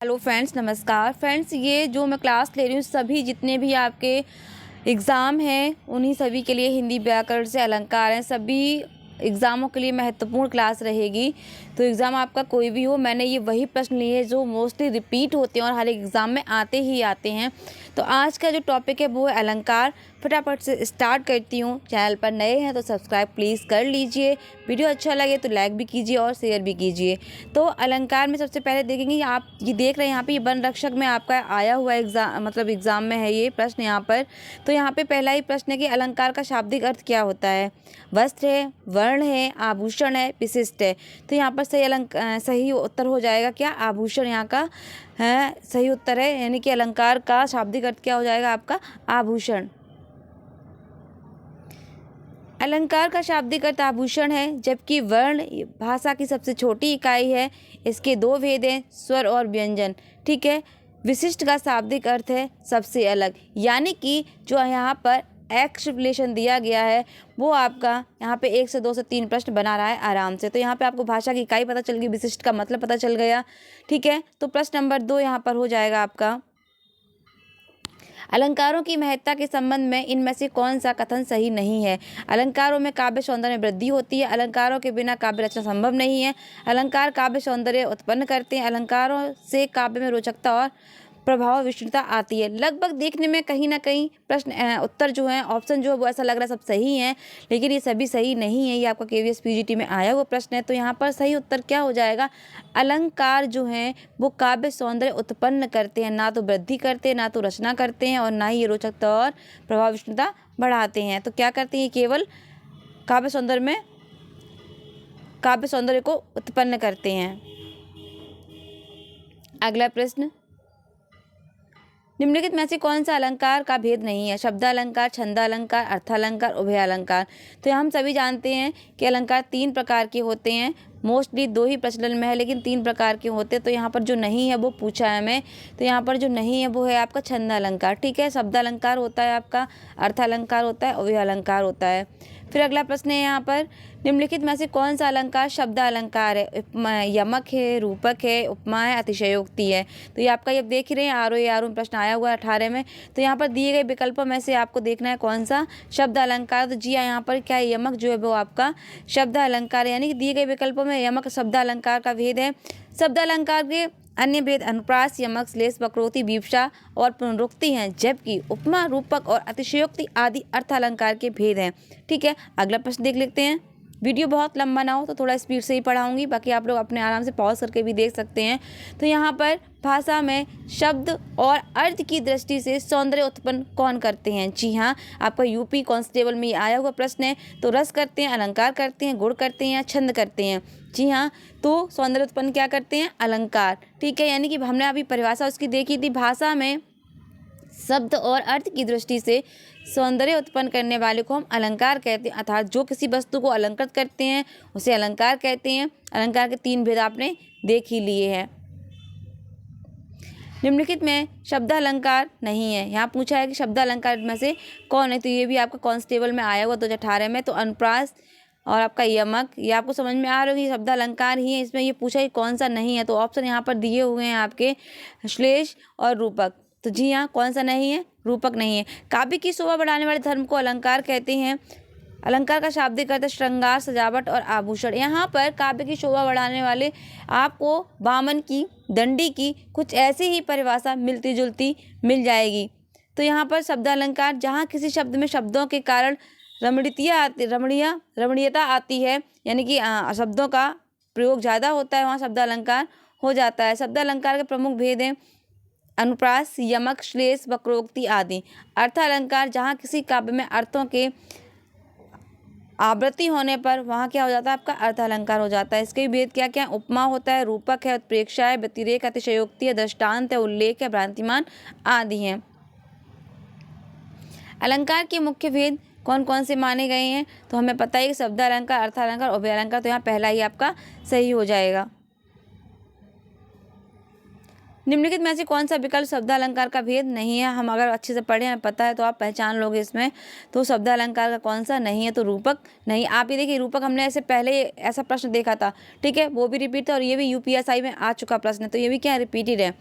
Hello friends, नमस्कार friends. ये जो मैं क्लास ले रही हूँ सभी जितने भी आपके एग्ज़ाम हैं उन्हीं सभी के लिए हिंदी व्याकरण से अलंकार हैं। सभी एग्ज़ामों के लिए महत्वपूर्ण क्लास रहेगी। तो एग्ज़ाम आपका कोई भी हो, मैंने ये वही प्रश्न लिए जो मोस्टली रिपीट होते हैं और हर एक एग्ज़ाम में आते ही आते हैं। तो आज का जो टॉपिक है वो है अलंकार। फटाफट से स्टार्ट करती हूँ। चैनल पर नए हैं तो सब्सक्राइब प्लीज़ कर लीजिए। वीडियो अच्छा लगे तो लाइक भी कीजिए और शेयर भी कीजिए। तो अलंकार में सबसे पहले देखेंगे, आप ये देख रहे हैं यहाँ पे, ये वन रक्षक में आपका आया हुआ एग्ज़ाम में है ये प्रश्न यहाँ पर। तो यहाँ पे पहला ही प्रश्न है कि अलंकार का शाब्दिक अर्थ क्या होता है। वस्त्र है, वर्ण है, आभूषण है, विशिष्ट है। तो यहाँ पर सही उत्तर हो जाएगा क्या, आभूषण यहाँ का है सही उत्तर है। यानी कि अलंकार का शाब्दिक अर्थ क्या हो जाएगा आपका, आभूषण। अलंकार का शाब्दिक अर्थ आभूषण है, जबकि वर्ण भाषा की सबसे छोटी इकाई है। इसके दो भेद हैं, स्वर और व्यंजन। ठीक है। विशिष्ट का शाब्दिक अर्थ है सबसे अलग। यानी कि जो यहाँ पर एक्सप्लेनेशन दिया गया है वो आपका यहाँ पे 1 से 2 से 3 प्रश्न बना रहा है आराम से। तो यहाँ पे आपको भाषा की इकाई पता चल गई, विशिष्ट का मतलब पता चल गया। ठीक है। तो प्रश्न नंबर 2 यहाँ पर हो जाएगा आपका, अलंकारों की महत्ता के संबंध में इनमें से कौन सा कथन सही नहीं है। अलंकारों में काव्य सौंदर्य में वृद्धि होती है। अलंकारों के बिना काव्य रचना संभव नहीं है। अलंकार काव्य सौंदर्य उत्पन्न करते हैं। अलंकारों से काव्य में रोचकता और प्रभाव विष्णुता आती है। लगभग देखने में कहीं ना कहीं प्रश्न उत्तर जो है, ऑप्शन जो है वो ऐसा लग रहा है सब सही हैं, लेकिन ये सभी सही नहीं है। ये आपका केवीएस पीजीटी में आया हुआ प्रश्न है। तो यहाँ पर सही उत्तर क्या हो जाएगा, अलंकार जो हैं वो काव्य सौंदर्य उत्पन्न करते हैं, ना तो वृद्धि करते हैं, ना तो रचना करते हैं, और ना ही ये रोचकता और प्रभाव विष्णुता बढ़ाते हैं। तो क्या करते हैं, केवल काव्य सौंदर्य को उत्पन्न करते हैं। अगला प्रश्न, निम्नलिखित में से कौन सा अलंकार का भेद नहीं है। शब्दालंकार, छंदालंकार, अर्थालंकार, उभयालंकार। तो हम सभी जानते हैं कि अलंकार 3 प्रकार के होते हैं। मोस्टली 2 ही प्रचलन में है, लेकिन 3 प्रकार के होते हैं। तो यहाँ पर जो नहीं है वो पूछा है हमें। तो यहाँ पर जो नहीं है वो है आपका छंदालंकार। ठीक है। शब्दालंकार होता है आपका, अर्थालंकार होता है, उभयालंकार होता है। फिर अगला प्रश्न है यहाँ पर, निम्नलिखित में से कौन सा अलंकार शब्दालंकार है। यमक है, रूपक है, उपमा है, अतिशयोक्ति है। तो ये आपका, ये देख ही रहे हैं आरो में प्रश्न आया हुआ है 18 में। तो यहाँ पर दिए गए विकल्पों में से आपको देखना है कौन सा शब्द अलंकार। तो जी हाँ, यहाँ पर क्या है, यमक जो है वो आपका शब्द अलंकार, यानी कि दिए गए विकल्पों में यमक शब्द अलंकार का भेद है। शब्द अलंकार के अन्य भेद अनुप्रास, यमक, श्लेष, वक्रोक्ति, विवक्षा और पुनरुक्ति हैं, जबकि उपमा, रूपक और अतिशयोक्ति आदि अर्थ अलंकार के भेद हैं। ठीक है। अगला प्रश्न देख लेते हैं। वीडियो बहुत लंबा ना हो तो थोड़ा स्पीड से ही पढ़ाऊंगी, बाकी आप लोग अपने आराम से पॉज करके भी देख सकते हैं। तो यहाँ पर भाषा में शब्द और अर्थ की दृष्टि से सौंदर्य उत्पन्न कौन करते हैं। जी हाँ, आपका यूपी कांस्टेबल में ये आया हुआ प्रश्न है। तो रस करते हैं, अलंकार करते हैं, गुण करते हैं या छंद करते हैं। जी हाँ, तो सौंदर्य उत्पन्न क्या करते हैं, अलंकार। ठीक है। यानी कि हमने अभी परिभाषा उसकी देखी थी, भाषा में शब्द और अर्थ की दृष्टि से सौंदर्य उत्पन्न करने वाले को हम अलंकार कहते हैं, अर्थात जो किसी वस्तु को अलंकृत करते हैं उसे अलंकार कहते हैं। अलंकार के 3 भेद आपने देख ही लिए हैं। निम्नलिखित में शब्द अलंकार नहीं है। यहाँ पूछा है कि शब्द अलंकार में से कौन है। तो ये भी आपका कांस्टेबल में आया हुआ 2018 में। तो अनुप्रास और आपका यमक, ये आपको समझ में आ रहा है कि शब्द अलंकार ही है। इसमें ये पूछा कि कौन सा नहीं है। तो ऑप्शन यहाँ पर दिए हुए हैं आपके, श्लेष और रूपक। तो जी हाँ, कौन सा नहीं है, रूपक नहीं है। काव्य की शोभा बढ़ाने वाले धर्म को अलंकार कहते हैं। अलंकार का शाब्दिक अर्थ श्रृंगार, सजावट और आभूषण। यहाँ पर काव्य की शोभा बढ़ाने वाले आपको वामन की, दंडी की कुछ ऐसी ही परिभाषा मिलती जुलती मिल जाएगी। तो यहाँ पर शब्द अलंकार, जहाँ किसी शब्द में शब्दों के कारण रमणीयता आती है, यानी कि शब्दों का प्रयोग ज़्यादा होता है, वहाँ शब्द अलंकार हो जाता है। शब्द अलंकार के प्रमुख भेद हैं अनुप्रास, यमक, श्लेष, वक्रोक्ति आदि। अर्थ अलंकार, जहाँ किसी काव्य में अर्थों के आवृत्ति होने पर वहाँ क्या हो जाता है, आपका अर्थ अलंकार हो जाता है। इसके भेद क्या क्या है, उपमा होता है, रूपक है, उत्प्रेक्षा है, व्यतिरेक, अतिशयोक्ति है, दृष्टांत है, उल्लेख है, भ्रांतिमान आदि हैं। अलंकार के मुख्य भेद कौन कौन से माने गए हैं। तो हमें पता है कि शब्द अलंकार, अर्थ अलंकार, उभयालंकार। तो यहाँ पहला ही आपका सही हो जाएगा। निम्नलिखित में से कौन सा विकल्प शब्दालंकार का भेद नहीं है? हम अगर अच्छे से पढ़े हैं, पता है तो आप पहचान लोगे इसमें। तो शब्दालंकार का कौन सा नहीं है? तो रूपक नहीं। आप ये देखिए, रूपक हमने ऐसे पहले ऐसा प्रश्न देखा था, ठीक है, वो भी रिपीट था, और ये भी यूपीएसआई में आ चुका प्रश्न है, तो ये भी क्या रिपीटेड है।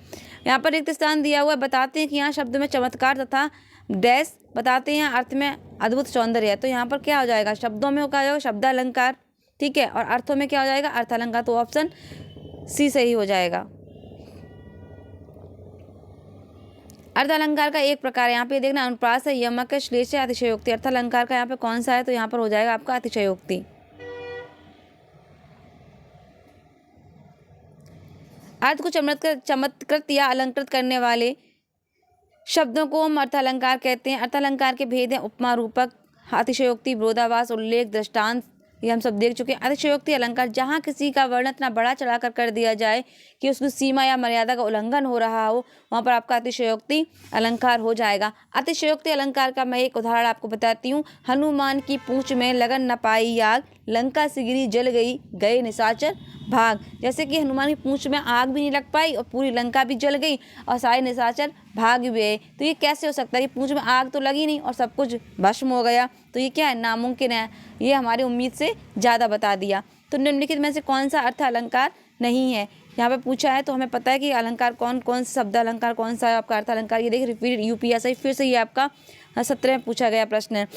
यहाँ पर रिक्त स्थान दिया हुआ है, बताते हैं कि यहाँ शब्द में चमत्कार तथा डैश बताते हैं, अर्थ में अद्भुत सौंदर्य है। तो यहाँ पर क्या हो जाएगा? शब्दों में क्या हो जाएगा? शब्दालंकार, ठीक है, और अर्थों में क्या हो जाएगा? अर्थालंकार। तो ऑप्शन सी सही हो जाएगा। अर्धालंकार का एक प्रकार है, यहाँ पे देखना, अनुप्रास है, यमक है, श्लेष है, अतिशयोक्ति। अर्थालंकार का यहाँ पे कौन सा है? तो यहाँ पर हो जाएगा आपका अतिशयोक्ति। अर्थ को चमत्कृत या अलंकृत करने वाले शब्दों को हम अर्थालंकार कहते हैं। अर्थालंकार के भेद हैं उपमा, रूपक, अतिशयोक्ति, विरोधाभास, उल्लेख, दृष्टांत, ये हम सब देख चुके हैं। अतिशयोक्ति अलंकार, जहाँ किसी का वर्णन इतना बड़ा चढ़ाकर कर दिया जाए कि उसकी सीमा या मर्यादा का उल्लंघन हो रहा हो, वहाँ पर आपका अतिशयोक्ति अलंकार हो जाएगा। अतिशयोक्ति अलंकार का मैं एक उदाहरण आपको बताती हूँ। हनुमान की पूंछ में लगन न पाई आग, लंका से गिरी जल गई, गए निशाचर भाग। जैसे कि हनुमान की पूंछ में आग भी नहीं लग पाई और पूरी लंका भी जल गई और सारे निशाचर भाग भी गए। तो ये कैसे हो सकता है कि पूंछ में आग तो लगी नहीं और सब कुछ भस्म हो गया? तो ये क्या है? नामुमकिन है। ये हमारी उम्मीद से ज़्यादा बता दिया। तो निम्नलिखित में से कौन सा अर्थ अलंकार नहीं है? यहाँ पे पूछा है, तो हमें पता है कि अलंकार कौन कौन सा शब्द अलंकार कौन सा है आपका अर्थ अलंकार। ये देखिए, रिपीट यूपीएसआई फिर से ये आपका 17 में पूछा गया प्रश्न है।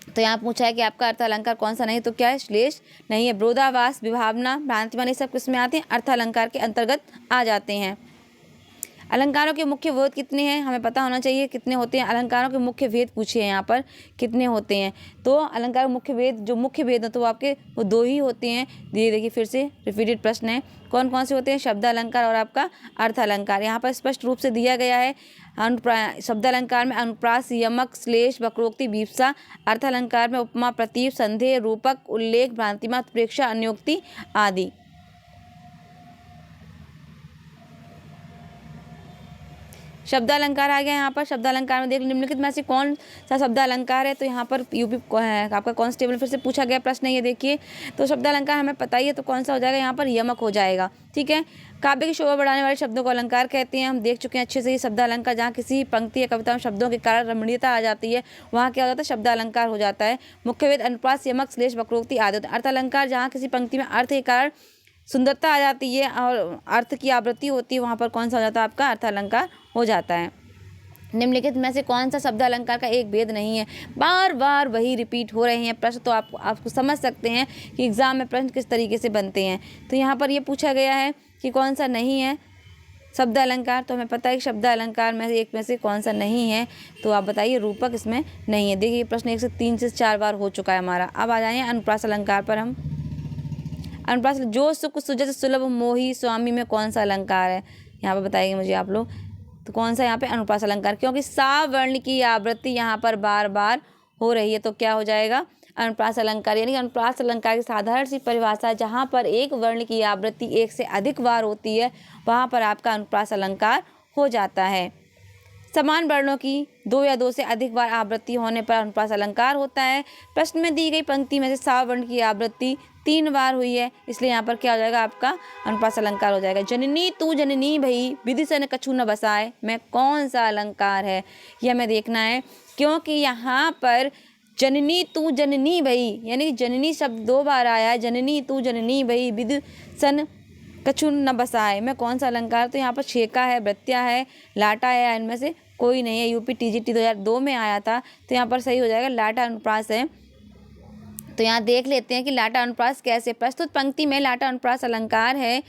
तो यहाँ पूछा है कि आपका अर्थ अलंकार कौन सा नहीं, तो क्या है? श्लेष नहीं है। विरोधाभास, विभावना, भ्रांतिमान, ये सब किसमें आते हैं? अर्थ अलंकार के अंतर्गत आ जाते हैं। अलंकारों के मुख्य भेद कितने हैं? हमें पता होना चाहिए कितने होते हैं। अलंकारों के मुख्य भेद पूछे हैं यहाँ पर, कितने होते हैं? तो अलंकार मुख्य भेद, जो मुख्य भेद है तो वो आपके वो 2 ही होते हैं। ये देखिए, फिर से रिपीटेड प्रश्न है। कौन कौन से होते हैं? शब्दालंकार और आपका अर्थ अलंकार। यहाँ पर स्पष्ट रूप से दिया गया है। शब्दालंकार में अनुप्रास, यमक, श्लेष, वक्रोक्ति, वीप्सा। अर्थालंकार में उपमा, प्रतीप, संदेह, रूपक, उल्लेख, भ्रांतिमत, प्रेक्षा, अन्योक्ति आदि। शब्दालंकार आ गया। यहाँ पर शब्दालंकार में देख, निम्नलिखित में से कौन सा शब्दालंकार है? तो यहाँ पर यूपी आपका कांस्टेबल फिर से पूछा गया प्रश्न है, ये देखिए। तो शब्दालंकार हमें पता ही है, तो कौन सा हो जाएगा? यहाँ पर यमक हो जाएगा, ठीक है। काव्य की शोभा बढ़ाने वाले शब्दों को अलंकार कहते हैं। हम देख चुके हैं अच्छे से। ये शब्दालंकार, जहाँ किसी पंक्ति या कविता में शब्दों के कारण रमणीयता आ जाती है, वहाँ क्या हो जाता है? शब्दालंकार हो जाता है। मुख्य भेद अनुप्रास, यमक, श्लेष, वक्रोक्ति आदि। अर्थ-अलंकार, जहाँ किसी पंक्ति में अर्थ के कारण सुंदरता आ जाती है और अर्थ की आवृत्ति होती है, वहाँ पर कौन सा हो जाता है? आपका अर्थालंकार हो जाता है। निम्नलिखित में से कौन सा शब्दालंकार का एक भेद नहीं है? बार बार वही रिपीट हो रहे हैं प्रश्न, तो आपको समझ सकते हैं कि एग्जाम में प्रश्न किस तरीके से बनते हैं। तो यहाँ पर ये पूछा गया है कि कौन सा नहीं है शब्दालंकार। तो हमें पता है कि शब्दालंकार में एक में से कौन सा नहीं है, तो आप बताइए। रूपक इसमें नहीं है। देखिए, प्रश्न 1 से 3 से 4 बार हो चुका है हमारा। अब आ जाए अनुप्रास अलंकार पर। हम अनुप्रास, जो सुख सुजत सुलभ मोही स्वामी में कौन सा अलंकार है? यहाँ पर बताइए मुझे आप लोग। तो कौन सा यहाँ पे? अनुप्रास अलंकार, क्योंकि सा वर्ण की आवृत्ति यहाँ पर बार बार हो रही है, तो क्या हो जाएगा? अनुप्रास अलंकार। यानी अनुप्रास अलंकार की साधारण सी परिभाषा है, जहाँ पर एक वर्ण की आवृत्ति 1 से अधिक बार होती है, वहाँ पर आपका अनुप्रास अलंकार हो जाता है। समान वर्णों की 2 या 2 से अधिक बार आवृत्ति होने पर अनुप्रास अलंकार होता है। प्रश्न में दी गई पंक्ति में से सा वर्ण की आवृत्ति 3 बार हुई है, इसलिए यहाँ पर क्या हो जाएगा? आपका अनुप्रास अलंकार हो जाएगा। जननी तू जननी भई, विधि सन कछु न बसाए, में कौन सा अलंकार है? यह हमें देखना है, क्योंकि यहाँ पर जननी तू जननी भई, यानी कि जननी शब्द 2 बार आया है। जननी तू जननी भई, विधि सन कछु न बसाए में कौन सा अलंकार? तो यहाँ पर छेका है, वृत्या है, लाटा है, इनमें से कोई नहीं है। यूपी टीजीटी 2002 में आया था, तो यहाँ पर सही हो जाएगा लाटा अनुप्रास है। तो यहाँ देख लेते हैं कि लाटा अनुप्रास कैसे। प्रस्तुत पंक्ति में लाटा अनुप्रास अलंकार है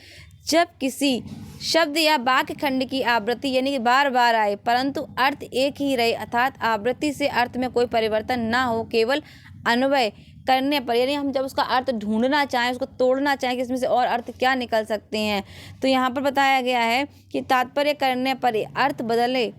जब किसी शब्द या वाक्य खंड की आवृत्ति यानी कि बार बार आए परंतु अर्थ एक ही रहे, अर्थात आवृत्ति से अर्थ में कोई परिवर्तन ना हो, केवल अन्वय करने पर, यानी हम जब उसका अर्थ ढूंढना चाहें, उसको तोड़ना चाहें कि इसमें से और अर्थ क्या निकल सकते हैं, तो यहाँ पर बताया गया है कि तात्पर्य करने पर अर्थ बदले,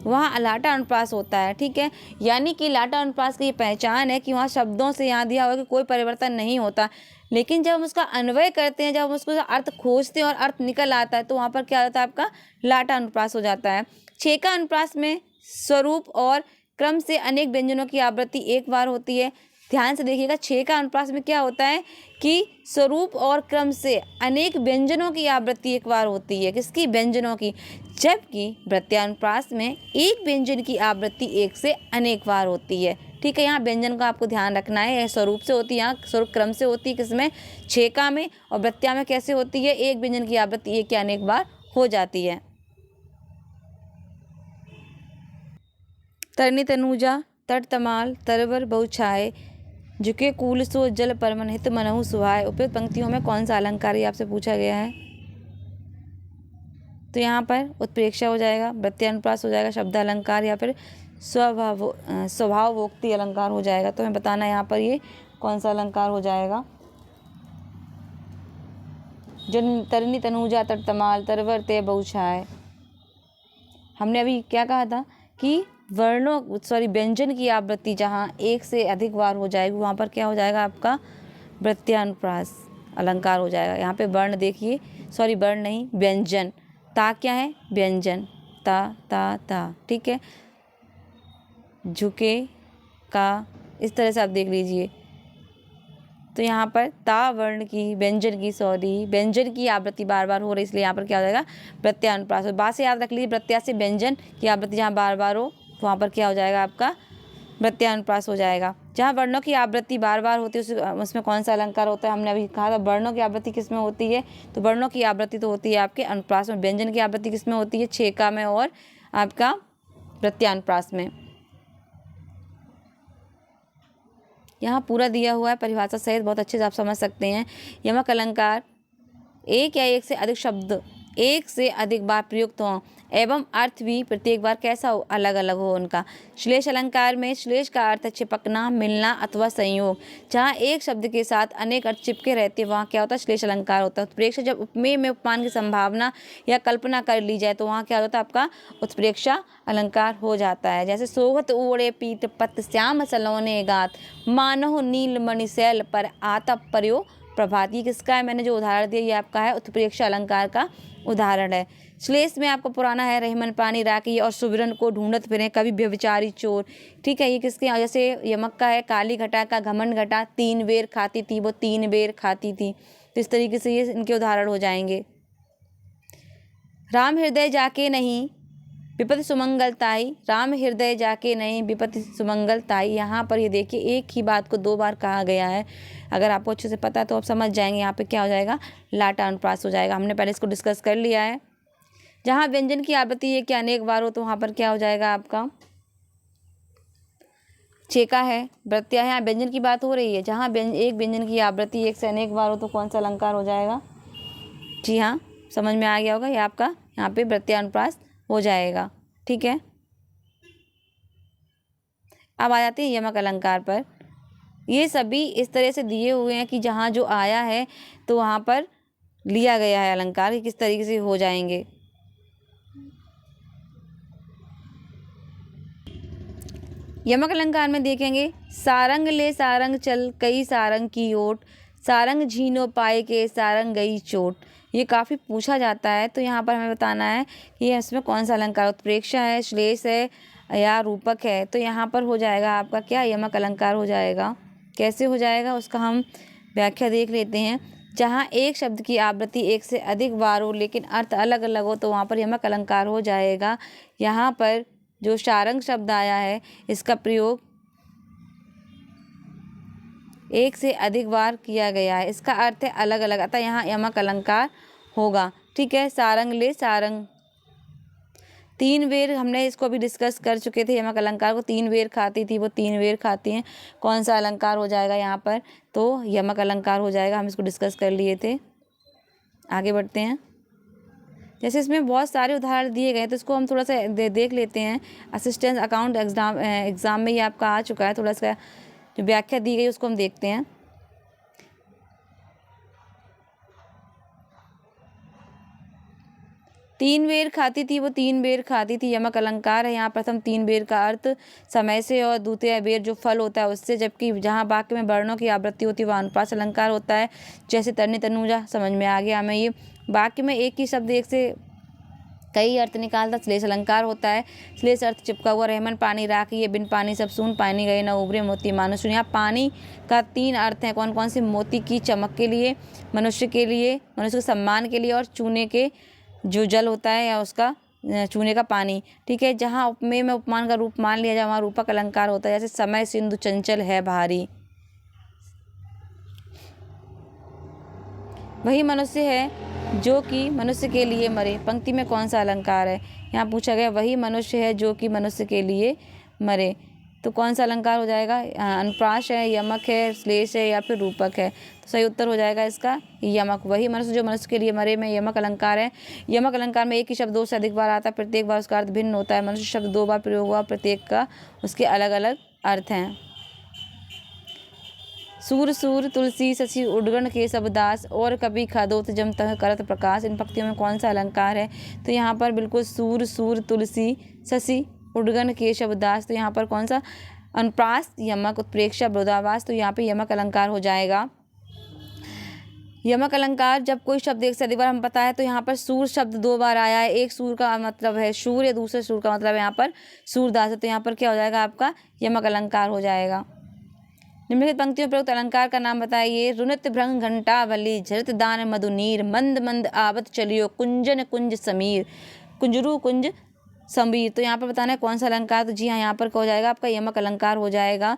वहाँ लाटा अनुप्रास होता है। ठीक है, यानी कि लाटा अनुप्रास की ये पहचान है कि वहाँ शब्दों से यहाँ दिया हुआ कि कोई परिवर्तन नहीं होता, लेकिन जब हम उसका अन्वय करते हैं, जब हम उसको अर्थ खोजते हैं और अर्थ निकल आता है, तो वहाँ पर क्या होता है? आपका लाटा अनुप्रास हो जाता है। छेका अनुप्रास में स्वरूप और क्रम से अनेक व्यंजनों की आवृत्ति एक बार होती है, ध्यान से देखिएगा, छे का अनुप्रास में क्या होता है कि स्वरूप और क्रम से अनेक व्यंजनों की आवृत्ति एक बार होती है। किसकी? व्यंजनों की। जबकि वृत्यानुप्रास में एक व्यंजन की आवृत्ति एक से अनेक बार होती है। ठीक है, यहाँ व्यंजन का आपको ध्यान रखना है। स्वरूप से होती है, यहाँ स्वरूप क्रम से होती है किसमें? छेका में। और वृत्या में कैसे होती है? एक व्यंजन की आवृत्ति एक या अनेक बार हो जाती है। तरनी तनुजा तट तमाल तरवर बहुछाए झुके कूल सो जल परमन हित मनहु सुहाए। उपयुक्त पंक्तियों में कौन सा अलंकार ये आपसे पूछा गया है? तो यहाँ पर उत्प्रेक्षा हो जाएगा, वृत्यानुप्रास हो जाएगा, शब्द अलंकार या फिर स्वभावोक्ति अलंकार हो जाएगा। तो हमें बताना है यहाँ पर ये कौन सा अलंकार हो जाएगा। जन तरनी तनुजा तट तमाल तरवर ते बहुछाए। हमने अभी क्या कहा था कि व्यंजन की आवृत्ति जहाँ एक से अधिक बार हो जाएगी वहाँ पर क्या हो जाएगा? आपका वृत्यानुप्रास अलंकार हो जाएगा। यहाँ पे वर्ण देखिए, वर्ण नहीं, व्यंजन। ता क्या है? व्यंजन। ता ता ता, ठीक है। झुके का, इस तरह से आप देख लीजिए। तो यहाँ पर ता वर्ण की व्यंजन की आवृत्ति बार बार हो रही, इसलिए यहाँ पर क्या हो जाएगा? वृत्यानुप्रास। बात से याद रख लीजिए, वृत्या से व्यंजन की आवृत्ति जहाँ बार बार हो वहाँ पर क्या हो जाएगा? आपका वृत्यानुप्रास हो जाएगा। जहाँ वर्णों की आवृत्ति बार बार होती है उसमें कौन सा अलंकार होता है? हमने अभी कहा था वर्णों की आवृत्ति किस में होती है? तो वर्णों की आवृत्ति तो होती है आपके अनुप्रास में। व्यंजन की आवृत्ति किस में होती है? छेका में और आपका वृत्यानुप्रास में। यहाँ पूरा दिया हुआ है परिभाषा सहित, बहुत अच्छे से आप समझ सकते हैं। यमक अलंकार एक या एक से अधिक शब्द एक से अधिक बार प्रयुक्त हों एवं अर्थ भी प्रत्येक बार कैसा हो? अलग अलग हो उनका। श्लेष अलंकार में श्लेष का अर्थ है चिपकना, मिलना अथवा संयोग। जहाँ एक शब्द के साथ अनेक अर्थ चिपके रहते हैं वहाँ क्या होता है? श्लेष अलंकार होता है। उत्प्रेक्षा जब उपमेय में उपमान की संभावना या कल्पना कर ली जाए तो वहाँ क्या होता है? आपका उत्प्रेक्षा अलंकार हो जाता है। जैसे सोहत ओढ़े पीठ पत श्याम सलोने गात मानो नील मणिशैल पर आता पर्यो प्रभात। ये किसका है? मैंने जो उदाहरण दिया ये आपका है उत्प्रेक्षा अलंकार का उदाहरण है। श्लेष में आपको पुराना है रहीमन पानी राखी और सुबिरन को ढूंढत फिरे कभी व्यभिचारी चोर। ठीक है, ये किसके? जैसे यमक का है काली घटा का घमंड घटा तीन बेर खाती थी, वो तीन बेर खाती थी। तो इस तरीके से ये इनके उदाहरण हो जाएंगे। राम हृदय जाके नहीं विपत्ति सुमंगल ताई, राम हृदय जाके नहीं विपत्ति सुमंगल ताई। यहाँ पर ये देखिए एक ही बात को दो बार कहा गया है। अगर आपको अच्छे से पता है तो आप समझ जाएंगे। यहाँ पे क्या हो जाएगा? लाटा अनुप्रास हो जाएगा। हमने पहले इसको डिस्कस कर लिया है। जहाँ व्यंजन की आवृत्ति एक या अनेक बार हो तो वहाँ पर क्या हो जाएगा? आपका छेका है, वृत्या है। यहाँ व्यंजन की बात हो रही है। जहाँ एक व्यंजन की आवृत्ति एक से अनेक बार हो तो कौन सा अलंकार हो जाएगा? जी हाँ, समझ में आ गया होगा। ये आपका यहाँ पे वृत्यानुप्रास हो जाएगा। ठीक है, अब आ जाते हैं यमक अलंकार पर। ये सभी इस तरह से दिए हुए हैं कि जहाँ जो आया है तो वहाँ पर लिया गया है अलंकार कि किस तरीके से हो जाएंगे। यमक अलंकार में देखेंगे सारंग ले सारंग चल कई सारंग की ओट, सारंग झीनो पाए के सारंग गई चोट। ये काफ़ी पूछा जाता है, तो यहाँ पर हमें बताना है कि इसमें कौन सा अलंकार उत्प्रेक्षा है, श्लेष है या रूपक है। तो यहाँ पर हो जाएगा आपका क्या? यमक अलंकार हो जाएगा। कैसे हो जाएगा उसका हम व्याख्या देख लेते हैं। जहाँ एक शब्द की आवृत्ति एक से अधिक बार हो लेकिन अर्थ अलग अलग हो तो वहाँ पर यमक अलंकार हो जाएगा। यहाँ पर जो सारंग शब्द आया है इसका प्रयोग एक से अधिक बार किया गया है, इसका अर्थ है अलग अलग, अतः यहाँ यमक अलंकार होगा। ठीक है, सारंग ले सारंग तीन बेर, हमने इसको अभी डिस्कस कर चुके थे। यमक अलंकार को तीन बेर खाती थी, वो तीन बेर खाती हैं। कौन सा अलंकार हो जाएगा यहाँ पर? तो यमक अलंकार हो जाएगा। हम इसको डिस्कस कर लिए थे। आगे बढ़ते हैं। जैसे इसमें बहुत सारे उदाहरण दिए गए तो इसको हम थोड़ा सा देख लेते हैं। असिस्टेंट अकाउंट एग्ज़ाम में ये आपका आ चुका है। थोड़ा सा जो व्याख्या दी गई उसको हम देखते हैं। तीन बेर खाती थी, वो तीन बेर खाती थी, यमक अलंकार है। यहाँ प्रथम तीन बेर का अर्थ समय से और द्वितीय बेर जो फल होता है उससे, जबकि जहाँ वाक्य में वर्णों की आवृत्ति होती है वह अनुप्रास अलंकार होता है। जैसे तरनी तनुजा, समझ में आ गया हमें। ये वाक्य में एक ही शब्द एक से कई अर्थ निकालता श्लेष अलंकार होता है। श्लेष अर्थ चिपका हुआ, रहमन पानी राख, ये बिन पानी सब सून, पानी गए न उभरे मोती मानुष। यहाँ पानी का 3 अर्थ हैं। कौन कौन से? मोती की चमक के लिए, मनुष्य के लिए, मनुष्य के सम्मान के लिए, और चूने के जो जल होता है या उसका चूने का पानी। ठीक है, जहाँ उपमेय में उपमान का रूप मान लिया जाए वहाँ रूपक अलंकार होता है। जैसे समय सिंधु चंचल है भारी, वही मनुष्य है जो कि मनुष्य के लिए मरे। पंक्ति में कौन सा अलंकार है? यहाँ पूछा गया वही मनुष्य है जो कि मनुष्य के लिए मरे, तो कौन सा अलंकार हो जाएगा? अनुप्रास है, यमक है, श्लेष है या फिर रूपक है? तो सही उत्तर हो जाएगा इसका यमक। वही मनुष्य जो मनुष्य के लिए मरे में यमक अलंकार है। यमक अलंकार में एक ही शब्द 2 से अधिक बार आता है, प्रत्येक बार उसका अर्थ भिन्न होता है। मनुष्य शब्द 2 बार प्रयोग हुआ, प्रत्येक का उसके अलग अलग अर्थ हैं। सूर सूर तुलसी शशि उडगण के शब्दास, और कभी खादोत जम तह करत प्रकाश। इन पंक्तियों में कौन सा अलंकार है? तो यहाँ पर बिल्कुल सूर सूर तुलसी शशि उडगण के शब्दास, तो यहाँ पर कौन सा? अनुप्रास, यमक, उत्प्रेक्षा, विरोधाभास, तो यहाँ पे यमक अलंकार हो जाएगा। यमक अलंकार जब कोई शब्द एक से अधिक बार हम पता है, तो यहाँ पर सूर शब्द 2 बार आया है। एक सूर का मतलब है शूर, या दूसरे सूर का मतलब यहाँ पर सूरदास है, तो यहाँ पर क्या हो जाएगा? आपका यमक अलंकार हो जाएगा। निम्नलिखित पंक्तियों प्रयुक्त अलंकार का नाम बताइए। रुनित भृंग घंटावली, झरित दान मधुनीर, मंद मंद आवत चलियो, कुंजन कुंज समीर, कुंजरू कुंज समीर। तो यहाँ पर बताना है कौन सा अलंकार? तो जी हाँ, यहाँ पर क्या हो जाएगा? आपका यमक अलंकार हो जाएगा।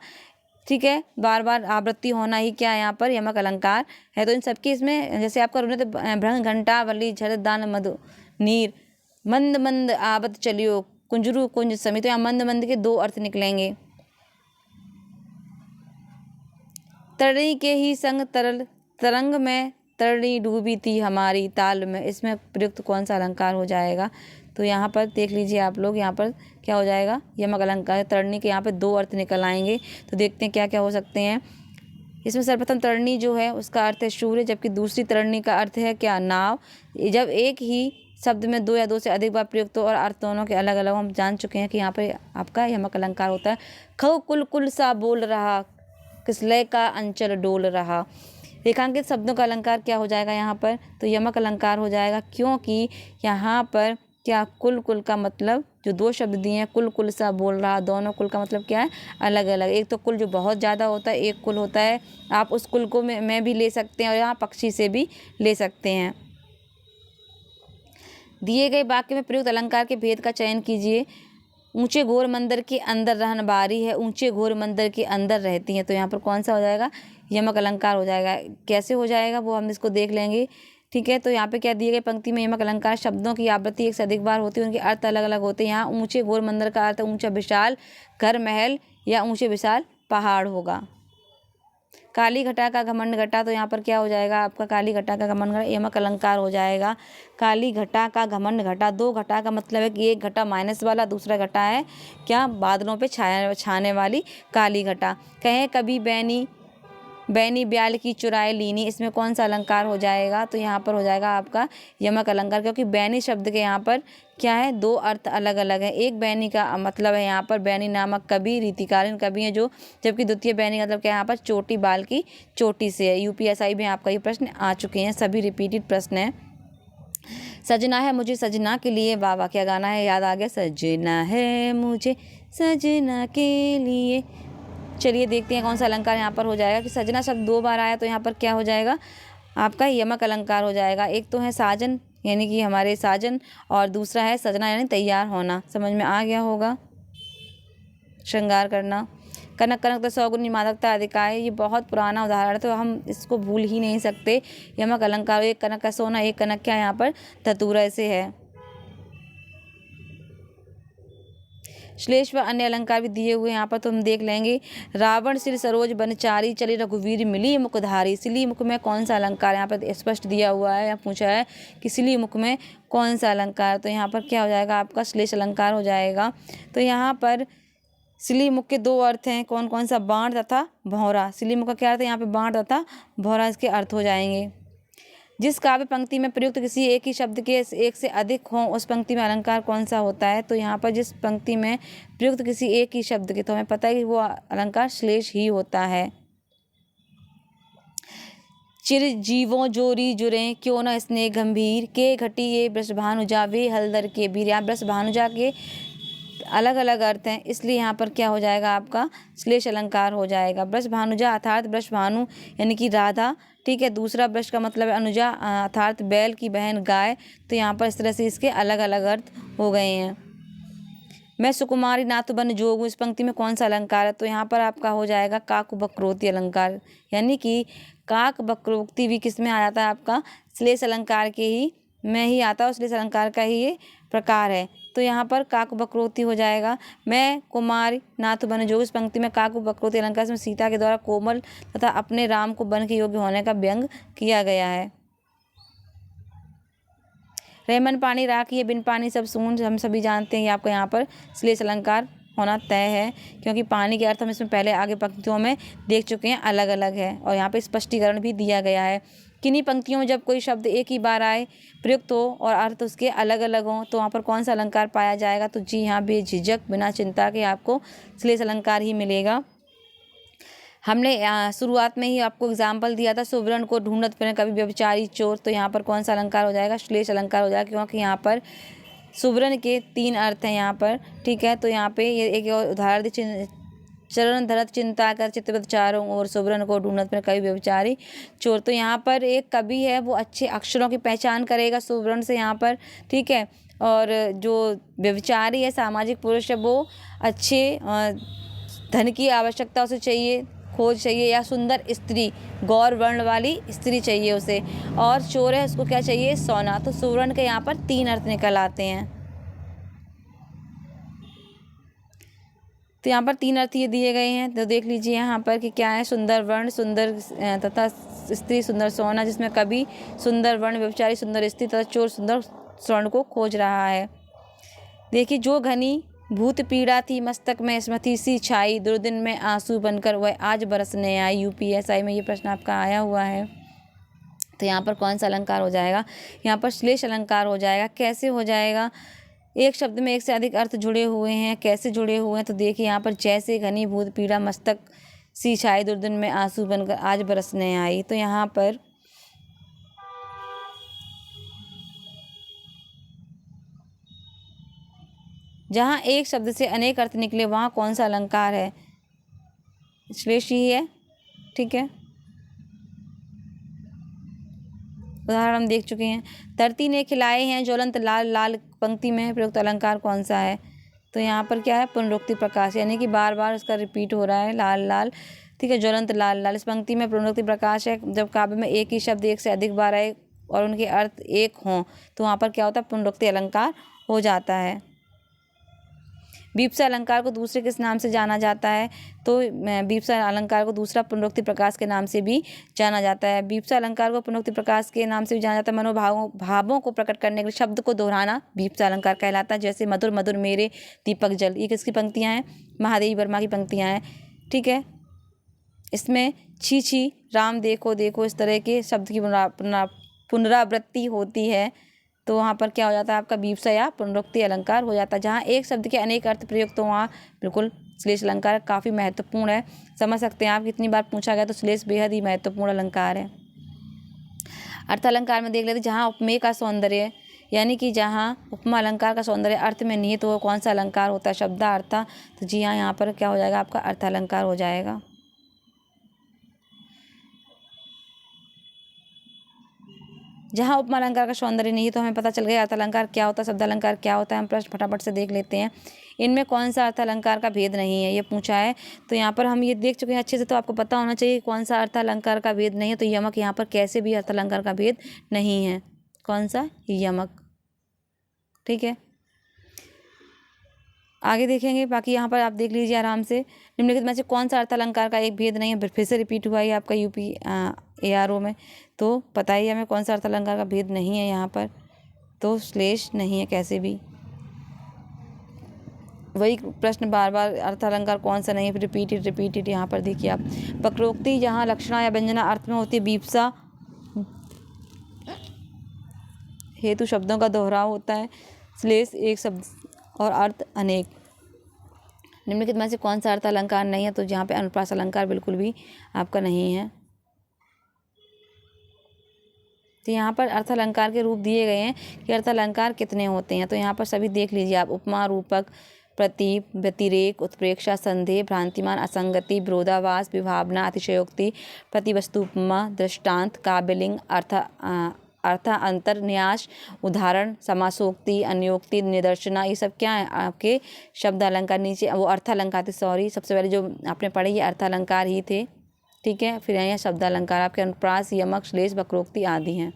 ठीक है, बार बार आवृत्ति होना ही क्या है यहाँ पर? यमक अलंकार है। तो इन सबकी इसमें जैसे आपका रुनित भृंग घंटावली, झरित दान मधुनीर, मंद मंद आवत चलियो, कुंजरू कुंज समीर, तो यहाँ मंद मंद के 2 अर्थ निकलेंगे। तरणी के ही संग तरल, तरंग में तरणी डूबी थी हमारी ताल में, इसमें प्रयुक्त कौन सा अलंकार हो जाएगा? तो यहाँ पर देख लीजिए आप लोग, यहाँ पर क्या हो जाएगा? यमक अलंकार है। तरणी के यहाँ पे 2 अर्थ निकल आएंगे, तो देखते हैं क्या क्या हो सकते हैं। इसमें सर्वप्रथम तरणी जो है उसका अर्थ है सूर्य, जबकि दूसरी तरणी का अर्थ है क्या? नाव। जब एक ही शब्द में 2 या 2 से अधिक बार प्रयुक्त हो और अर्थ दोनों के अलग अलग, हम जान चुके हैं कि यहाँ पर आपका यमक अलंकार होता है। खो कुल कुल सा बोल रहा, किसलय का अंचल डोल रहा। रेखांकित शब्दों का अलंकार क्या हो जाएगा यहाँ पर? तो यमक अलंकार हो जाएगा, क्योंकि यहाँ पर क्या कुल कुल का मतलब जो 2 शब्द दिए हैं, कुल कुल सा बोल रहा, दोनों कुल का मतलब क्या है? अलग अलग। एक तो कुल जो बहुत ज़्यादा होता है, एक कुल होता है, आप उस कुल को में भी ले सकते हैं और यहाँ पक्षी से भी ले सकते हैं। दिए गए वाक्य में प्रयुक्त अलंकार के भेद का चयन कीजिए। ऊंचे घोर मंदिर के अंदर रहन बारी है, ऊंचे घोर मंदिर के अंदर रहती हैं, तो यहाँ पर कौन सा हो जाएगा? यमक अलंकार हो जाएगा। कैसे हो जाएगा वो हम इसको देख लेंगे। ठीक है, तो यहाँ पे क्या दिए गए पंक्ति में यमक अलंकार शब्दों की आवृत्ति एक से अधिक बार होती है, उनके अर्थ अलग अलग होते हैं। यहाँ ऊंचे घोर मंदिर का अर्थ ऊंचा विशाल घर महल या ऊंचे विशाल पहाड़ होगा। काली घटा का घमंड घटा, तो यहाँ पर क्या हो जाएगा? आपका काली घटा का घमंड घटा यमक अलंकार हो जाएगा। काली घटा का घमंड घटा, 2 घटा का मतलब है कि एक घटा माइनस वाला, दूसरा घटा है क्या? बादलों पे छाने वाली काली घटा। कहें कभी बैनी बैनी ब्याल की चुराए लीनी, इसमें कौन सा अलंकार हो जाएगा? तो यहाँ पर हो जाएगा आपका यमक अलंकार, क्योंकि बैनी शब्द के यहाँ पर क्या है? 2 अर्थ अलग अलग है। एक बैनी का मतलब है यहाँ पर बैनी नामक कवि, रीतिकालीन कवि है जो, जबकि द्वितीय बैनी का मतलब क्या है? यहाँ पर चोटी, बाल की चोटी से है। यूपीएसआई में आपका ये प्रश्न आ चुके हैं, सभी रिपीटेड प्रश्न है। सजना है मुझे सजना के लिए, वाह वाह क्या गाना है, याद आ गया। सजना है मुझे सजना के लिए। चलिए देखते हैं कौन सा अलंकार यहाँ पर हो जाएगा कि सजना शब्द 2 बार आया, तो यहाँ पर क्या हो जाएगा? आपका यमक अलंकार हो जाएगा। एक तो है साजन यानी कि हमारे साजन, और दूसरा है सजना यानी तैयार होना। समझ में आ गया होगा? श्रृंगार करना। कनक कनक तो सौगुनी मादकता अधिकाय, ये बहुत पुराना उदाहरण है, तो हम इसको भूल ही नहीं सकते। यमक अलंकार, एक कनक का सोना, एक कनक क्या यहाँ पर? धतूरा से है। श्लेष व अन्य अलंकार भी दिए हुए यहाँ पर, तो हम देख लेंगे। रावण सिर सरोज बनचारी, चली रघुवीर मिली मुखधारी। सिली मुख में कौन सा अलंकार? यहाँ पर स्पष्ट दिया हुआ है, या पूछा है कि सिली मुख में कौन सा अलंकार, तो यहाँ पर क्या हो जाएगा? आपका श्लेष अलंकार हो जाएगा। तो यहाँ पर सिली मुख के 2 अर्थ हैं, कौन कौन सा? बाण तथा भौरा। सिली मुख का क्या अर्थ है? यहाँ पे बाण तथा भौरा इसके अर्थ हो जाएंगे। जिस काव्य पंक्ति में प्रयुक्त किसी एक ही शब्द के एक से अधिक हों, उस पंक्ति में अलंकार कौन सा होता है? तो यहाँ पर जिस पंक्ति में प्रयुक्त किसी एक ही शब्द के, तो हमें पता है कि वो अलंकार श्लेष ही होता है। चिर जीवों जोरी जुरे क्यों न स्नेह गंभीर, के घटी ये वृषभानुजा वे हलदर के वीर। यहाँ वृषभानुजा के अलग अलग अर्थ हैं, इसलिए यहाँ पर क्या हो जाएगा आपका श्लेष अलंकार हो जाएगा। वृषभानुजा अर्थात वृषभानु यानी कि राधा, ठीक है। दूसरा वृष का मतलब है अनुजा अर्थात बैल की बहन गाय। तो यहाँ पर इस तरह से इसके अलग अलग अर्थ हो गए हैं। मैं सुकुमारी नाथ बन जोगू, इस पंक्ति में कौन सा अलंकार है? तो यहाँ पर आपका हो जाएगा काक वक्रोक्ति अलंकार, यानी कि काक वक्रोक्ति भी किस में आ जाता है आपका श्लेष अलंकार के ही में ही आता है, और श्लेष अलंकार का ही ये प्रकार है। तो यहाँ पर काक वक्रोक्ति हो जाएगा। मैं कुमारी नाथ बन जोगू, इस पंक्ति में काक वक्रोक्ति अलंकार में सीता के द्वारा कोमल तथा अपने राम को बन के योग्य होने का व्यंग किया गया है। रेमन पानी राखिए बिन पानी सब सून, हम सभी जानते हैं ये आपको यहाँ पर श्लेष अलंकार होना तय है, क्योंकि पानी के अर्थ हम इसमें पहले आगे पंक्तियों में देख चुके हैं, अलग अलग है और यहाँ पे स्पष्टीकरण भी दिया गया है। किन्हीं पंक्तियों में जब कोई शब्द एक ही बार आए, प्रयुक्त हो और अर्थ उसके अलग अलग हों, तो वहाँ पर कौन सा अलंकार पाया जाएगा? तो जी हाँ, बेझिझक बिना चिंता के आपको श्लेष अलंकार ही मिलेगा। हमने शुरुआत में ही आपको एग्जाम्पल दिया था, सुवर्ण को ढूंढत फिरें कभी व्यभिचारी चोर। तो यहाँ पर कौन सा अलंकार हो जाएगा? श्लेष अलंकार हो जाएगा, क्योंकि यहाँ पर सुवर्ण के 3 अर्थ हैं यहाँ पर, ठीक है। तो यहाँ पे ये एक उदाहरण दी, चरण धरत चिंता कर चित्तवत चारों और सुवर्ण को ढूंढत फिरें कभी व्यभिचारी चोर। तो यहाँ पर एक कवि है वो अच्छे अक्षरों की पहचान करेगा सुवर्ण से यहाँ पर, ठीक है। और जो व्यभिचारी है सामाजिक पुरुष है, वो अच्छे धन की आवश्यकता उसे चाहिए, खोज चाहिए, या सुंदर स्त्री गौर वर्ण वाली स्त्री चाहिए उसे, और चोर है उसको क्या चाहिए? सोना। तो सुवर्ण के यहाँ पर 3 अर्थ निकल आते हैं। तो यहाँ पर 3 अर्थ ये दिए गए हैं, तो देख लीजिए यहाँ पर कि क्या है? सुंदर वर्ण, सुंदर तथा स्त्री, सुंदर सोना, जिसमें कभी सुंदर वर्ण व्यभिचारी सुंदर स्त्री तथा चोर सुंदर स्वर्ण को खोज रहा है। देखिए, जो घनी भूत पीड़ा थी मस्तक में स्मृति सी छाई, दुर्दिन में आंसू बनकर वह आज बरसने आई। यूपीएसआई में ये प्रश्न आपका आया हुआ है। तो यहाँ पर कौन सा अलंकार हो जाएगा? यहाँ पर श्लेष अलंकार हो जाएगा। कैसे हो जाएगा? एक शब्द में एक से अधिक अर्थ जुड़े हुए हैं। कैसे जुड़े हुए हैं? तो देखिए यहाँ पर, जैसे घनी भूत पीड़ा मस्तक सी छाई, दुर्दिन में आंसू बनकर आज बरसने आई। तो यहाँ पर जहाँ एक शब्द से अनेक अर्थ निकले वहाँ कौन सा अलंकार है? श्लेष ही है, ठीक है। उदाहरण हम देख चुके हैं। धरती ने खिलाए हैं ज्वलंत लाल लाल, पंक्ति में प्रयुक्त अलंकार कौन सा है? तो यहाँ पर क्या है? पुनरुक्ति प्रकाश, यानी कि बार बार उसका रिपीट हो रहा है, लाल लाल, ठीक है। ज्वलंत लाल लाल, इस पंक्ति में पुनरुक्ति प्रकाश है। जब काव्य में एक ही शब्द एक से अधिक बार आए और उनके अर्थ एक हों, तो वहाँ पर क्या होता है? पुनरुक्ति अलंकार हो जाता है। बीप्सा अलंकार को दूसरे किस नाम से जाना जाता है? तो बीप्सा अलंकार को दूसरा पुनरुक्ति प्रकाश के नाम से भी जाना जाता है। बीप्सा अलंकार को पुनरुक्ति प्रकाश के नाम से भी जाना जाता है। भावों को प्रकट करने के लिए शब्द को दोहराना बीप्सा अलंकार कहलाता है। जैसे मधुर मधुर मेरे दीपक जल, ये किसकी पंक्तियाँ हैं? महादेवी वर्मा की पंक्तियाँ हैं, ठीक है। इसमें छी छी राम देखो देखो, इस तरह के शब्द की पुनरावृत्ति होती है। तो वहाँ पर क्या हो जाता है? आपका बीप्सा या पुनरुक्ति अलंकार हो जाता है। जहाँ एक शब्द के अनेक अर्थ प्रयुक्त हो, वहाँ बिल्कुल श्लेष अलंकार काफ़ी महत्वपूर्ण है। समझ सकते हैं आप, कितनी बार पूछा गया, तो श्लेष बेहद ही महत्वपूर्ण अलंकार है। अर्थ अलंकार में देख लेते हैं, जहाँ उपमेय का सौंदर्य, यानी कि जहाँ उपमा अलंकार का सौंदर्य अर्थ में निहित हो, कौन सा अलंकार होता है? शब्दार्थ। तो जी हाँ, यहाँ पर क्या हो जाएगा? आपका अर्थ अलंकार हो जाएगा। जहाँ उपमा अलंकार का सौंदर्य नहीं, तो हमें पता चल गया अर्थ अलंकार क्या होता है, शब्द अलंकार क्या होता है। हम प्रश्न फटाफट से देख लेते हैं। इनमें कौन सा अर्थ अलंकार का भेद नहीं है, ये पूछा है। तो यहाँ पर हम ये देख चुके हैं अच्छे से, तो आपको पता होना चाहिए कौन सा अर्थ अलंकार का भेद नहीं है। तो यमक यहाँ पर कैसे भी अर्थ अलंकार का भेद नहीं है। कौन सा? यमक, ठीक है। आगे देखेंगे, बाकी यहाँ पर आप देख लीजिए आराम से। निम्नलिखित में से कौन सा अर्थ अलंकार का एक भेद नहीं है? फिर से रिपीट हुआ है आपका ARO में, तो पता ही हमें कौन सा अर्थ अलंकार का भेद नहीं है यहाँ पर। तो श्लेष नहीं है कैसे भी। वही प्रश्न बार बार, अर्थ अलंकार कौन सा नहीं है, फिर रिपीटेड। यहाँ पर देखिए आप, वक्रोक्ति जहाँ लक्षणा या व्यंजना अर्थ में होती है, बीप्सा हेतु शब्दों का दोहराव होता है, श्लेष एक शब्द और अर्थ अनेक। निम्नलिखित में से कौन सा अर्थ अलंकार नहीं है? तो जहाँ पे अनुप्रास अलंकार बिल्कुल भी आपका नहीं है। तो यहाँ पर अर्थालंकार के रूप दिए गए हैं कि अर्थालंकार कितने होते हैं। तो यहाँ पर सभी देख लीजिए आप, उपमा, रूपक, प्रतीप, व्यतिरेक, उत्प्रेक्षा, संदेह, भ्रांतिमान, असंगति, विरोधाभास, विभावना, अतिशयोक्ति, प्रतिवस्तु, उपमा, दृष्टांत, काव्यलिंग, अर्थ अंतर, न्यास, उदाहरण, समासोक्ति, अन्योक्ति, निदर्शना, ये सब क्या है आपके शब्द अलंकार। नीचे वो अर्थालंकार थे, सॉरी, सबसे पहले जो आपने पढ़े ये अर्थालंकार ही थे, ठीक है। फिर यहाँ शब्द अलंकार आपके अनुप्रास, यमक, श्लेष, वक्रोक्ति आदि हैं।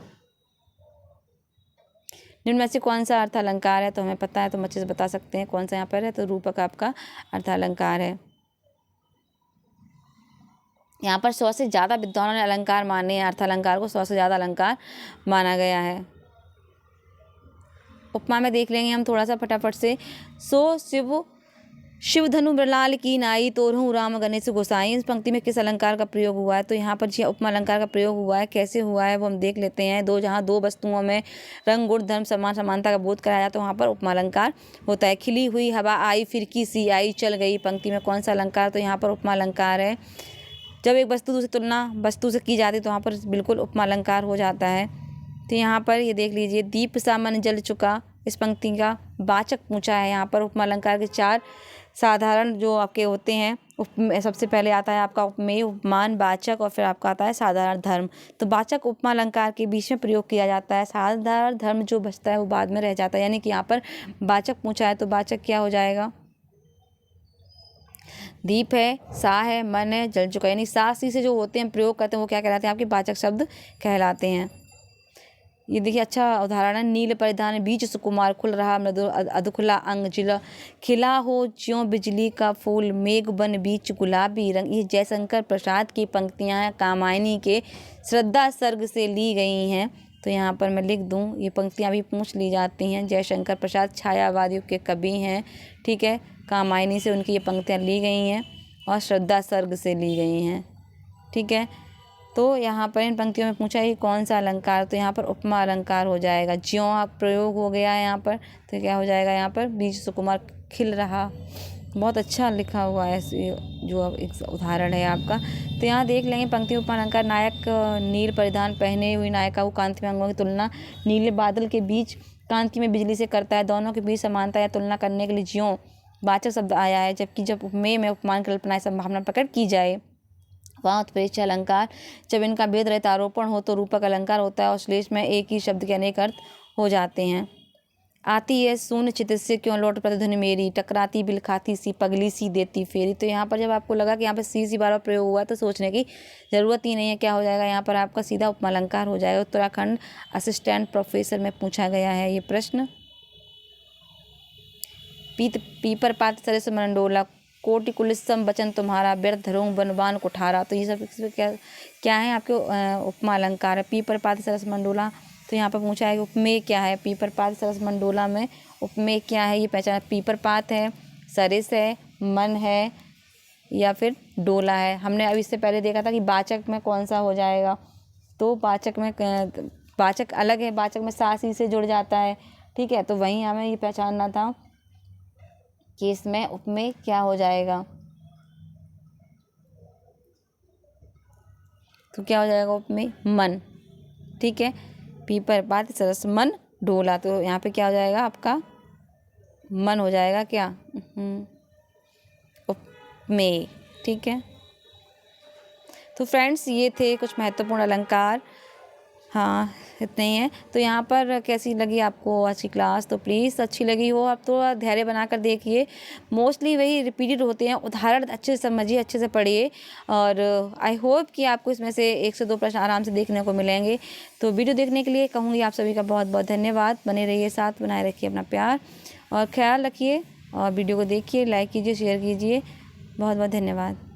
निम्न में से कौन सा अर्थालंकार है, तो हमें पता है तो हम अच्छे से बता सकते हैं कौन सा यहाँ पर है। तो रूपक आपका अर्थालंकार है। यहाँ पर 100 से ज़्यादा विद्वानों ने अलंकार माने हैं, अर्थालंकार को 100 से ज़्यादा अलंकार माना गया है। उपमा में देख लेंगे हम थोड़ा सा फटाफट से। सो शिव धनु मृणाल की नाई, तोरहूँ राम गणेश गोसाई। इस पंक्ति में किस अलंकार का प्रयोग हुआ है, तो यहाँ पर जी उपमा अलंकार का प्रयोग हुआ है। कैसे हुआ है वो हम देख लेते हैं। जहाँ दो वस्तुओं में रंग, गुण, धर्म, समानता का बोध कराया जाता है, वहाँ पर उपमा अलंकार होता है। खिली हुई हवा आई, फिरकी सी आई, चल गई। पंक्ति में कौन सा अलंकार, तो यहाँ पर उपमा अलंकार है। जब एक वस्तु से तुलना वस्तु से की जाती है तो वहाँ पर बिल्कुल उपमा अलंकार हो जाता है। तो यहाँ पर ये देख लीजिए, दीप सा मन जल चुका, इस पंक्ति का वाचक पूछा है। यहाँ पर उपमा अलंकार के 4 साधारण जो आपके होते हैं। सबसे पहले आता है आपका उपमेय, उपमान, वाचक और फिर आपका आता है साधारण धर्म। तो वाचक उपमा अलंकार के बीच में प्रयोग किया जाता है। साधारण धर्म जो बचता है वो बाद में रह जाता है। यानी कि यहाँ पर वाचक पूछा है तो वाचक क्या हो जाएगा, दीप है, सा है, मन है, जल चुका। यानी सा सी से जो होते हैं प्रयोग करते हैं वो क्या कहलाते हैं, आपके वाचक शब्द कहलाते हैं। ये देखिए अच्छा उदाहरण है। नील परिधान बीच सुकुमार, खुल रहा मृदु अधखुला अंग, जिला खिला हो ज्यों बिजली का फूल, मेघ बन बीच गुलाबी रंग। ये जयशंकर प्रसाद की पंक्तियां हैं, कामायनी के श्रद्धा सर्ग से ली गई हैं। तो यहाँ पर मैं लिख दूँ, ये पंक्तियाँ भी पूछ ली जाती हैं। जयशंकर प्रसाद छायावादियों के कवि हैं, ठीक है। कामायनी से उनकी ये पंक्तियाँ ली गई हैं और श्रद्धा सर्ग से ली गई हैं, ठीक है। तो यहाँ पर इन पंक्तियों में पूछा है कि कौन सा अलंकार, तो यहाँ पर उपमा अलंकार हो जाएगा। ज्यों आप प्रयोग हो गया है यहाँ पर, तो क्या हो जाएगा यहाँ पर, बीज सुकुमार खिल रहा। बहुत अच्छा लिखा हुआ है जो एक उदाहरण है आपका। तो यहाँ देख लेंगे पंक्ति उपमा अलंकार। नायक नील परिधान पहने हुई नायिका को कांति में अंगों की तुलना नीले बादल के बीच कांति में बिजली से करता है। दोनों के बीच समानता या तुलना करने के लिए ज्यों वाचक शब्द आया है। जबकि जब उपमेय में उपमान कल्पना संभावना प्रकट की जाए वहाँ उत्प्रेक्षा अलंकार। जब इनका भेद रहित आरोपण हो तो रूपक अलंकार होता है और श्लेष में एक ही शब्द के अनेक अर्थ हो जाते हैं। आती है शून्य चित्त से क्यों लौट प्रतिध्वनि मेरी, टकराती बिल खाती सी पगली सी देती फेरी। तो यहाँ पर जब आपको लगा कि यहाँ पर सी बार प्रयोग हुआ तो सोचने की ज़रूरत ही नहीं है। क्या हो जाएगा यहाँ पर आपका सीधा उपमा अलंकार हो जाएगा। उत्तराखंड असिस्टेंट प्रोफेसर में पूछा गया है ये प्रश्न। पीपर पात सरस मंडोला, कोटि कुलिसम बचन तुम्हारा, व्यर्थ धरों बनवान कुठारा। तो ये सब क्या है आपके उपमा अलंकार है। पीपर पात सरस मंडोला, तो यहाँ पर पूछा है कि उपमेय क्या है। पीपर पात सरस मंडोला में उपमेय क्या है ये पहचान। पीपर पात है, सरस है, मन है या फिर डोला है। हमने अब इससे पहले देखा था कि वाचक में कौन सा हो जाएगा, तो वाचक अलग है, वाचक में सा सी से जुड़ जाता है, ठीक है। तो वहीं हमें ये पहचानना था कि इसमें उपमेय क्या हो जाएगा। तो क्या हो जाएगा उपमेय, मन, ठीक है। पीपर पात सरस मन डोला, तो यहाँ पे क्या हो जाएगा आपका मन हो जाएगा क्या, उपमेय, ठीक है। तो फ्रेंड्स ये थे कुछ महत्वपूर्ण अलंकार, हाँ इतने ही हैं। तो यहाँ पर कैसी लगी आपको आज की क्लास, तो प्लीज़ अच्छी लगी हो आप तो धैर्य बनाकर देखिए। मोस्टली वही रिपीटेड होते हैं, उदाहरण अच्छे से समझिए, अच्छे से पढ़िए और आई होप कि आपको इसमें से 1 से 2 प्रश्न आराम से देखने को मिलेंगे। तो वीडियो देखने के लिए कहूँगी आप सभी का बहुत बहुत धन्यवाद। बने रहिए साथ, बनाए रखिए अपना प्यार और ख्याल रखिए और वीडियो को देखिए, लाइक कीजिए, शेयर कीजिए। बहुत बहुत धन्यवाद।